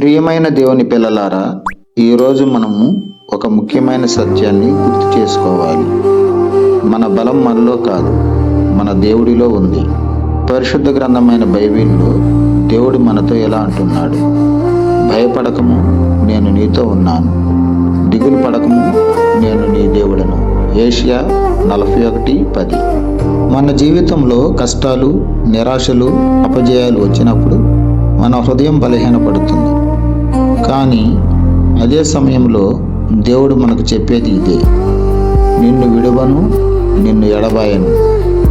ప్రియమైన దేవుని పిల్లలారా, ఈరోజు మనము ఒక ముఖ్యమైన సత్యాన్ని గుర్తు చేసుకోవాలి. మన బలం మనలో కాదు, మన దేవుడిలో ఉంది. పరిశుద్ధ గ్రంథమైన బైబిల్లో దేవుడు మనతో ఎలా అంటున్నాడు? భయపడకము, నేను నీతో ఉన్నాను. దిగులు పడకము, నేను నీ దేవుడను. ఏషియా 41:10. మన జీవితంలో కష్టాలు, నిరాశలు, అపజయాలు వచ్చినప్పుడు మన హృదయం బలహీనపడుతుంది. కానీ అదే సమయంలో దేవుడు మనకు చెప్పేది ఇదే: నిన్ను విడువను, నిన్ను ఎడబాయను.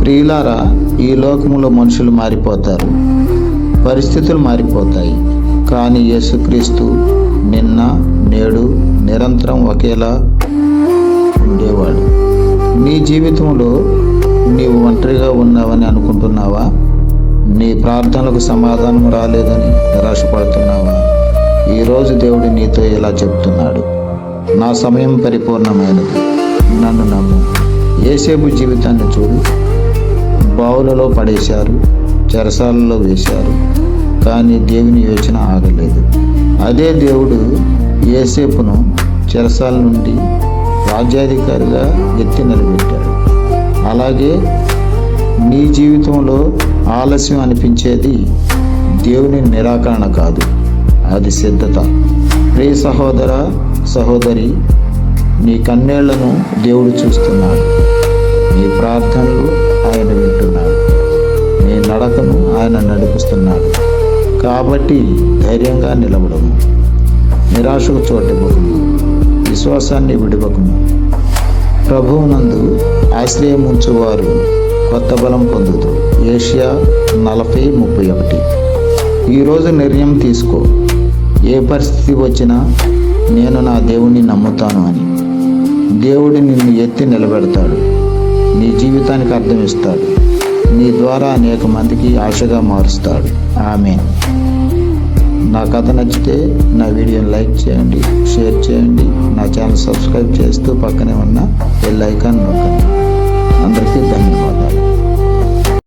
ప్రియులారా, ఈ లోకములో మనుషులు మారిపోతారు, పరిస్థితులు మారిపోతాయి. కానీ యేసుక్రీస్తు నిన్న, నేడు, నిరంతరం ఒకేలా ఉండేవాడు. నీ జీవితంలో నీవు ఒంటరిగా ఉన్నావని అనుకుంటున్నావా? నీ ప్రార్థనలకు సమాధానం రాలేదని నిరాశపడుతున్నావా? ఈరోజు దేవుడు నీతో ఇలా చెప్తున్నాడు: నా సమయం పరిపూర్ణమైనది, నన్ను నమ్ము. యోసేపు జీవితాన్ని చూడు. బావులలో పడేశారు, చెరసాలలో వేశారు, కానీ దేవుని యోచన ఆగలేదు. అదే దేవుడు యోసేపును చెరసాల నుండి రాజ్యాధికారిగా ఎత్తి నిలబెట్టాడు. అలాగే నీ జీవితంలో ఆలస్యం అనిపించేది దేవుని నిరాకరణ కాదు, అది సిద్ధత. ప్రియ సహోదర, సహోదరి, నీ కన్నీళ్లను దేవుడు చూస్తున్నాడు. నీ ప్రార్థనలు ఆయన వింటున్నాడు. నీ నడకను ఆయన నడిపిస్తున్నాడు. కాబట్టి ధైర్యంగా నిలబడము. నిరాశకు చోటివ్వకము, విశ్వాసాన్ని విడివకము. ప్రభువునందు ఆశ్రయం ఉంచువారు కొత్త బలం పొందుతారు. ఏషియా 40:31. ఈరోజు నిర్ణయం తీసుకో. ఏ పరిస్థితి వచ్చినా నేను నా దేవుణ్ణి నమ్ముతాను అని. దేవుడు నిన్ను ఎత్తి నిలబెడతాడు, నీ జీవితానికి అర్థం ఇస్తాడు, నీ ద్వారా అనేక మందికి ఆశగా మారుస్తాడు. ఆమేన్. నా కథ నచ్చితే నా వీడియోని లైక్ చేయండి, షేర్ చేయండి. నా ఛానల్ సబ్స్క్రైబ్ చేస్తూ పక్కనే ఉన్న బెల్ ఐకాన్ నొక్కండి. అందరికీ ధన్యవాదాలు.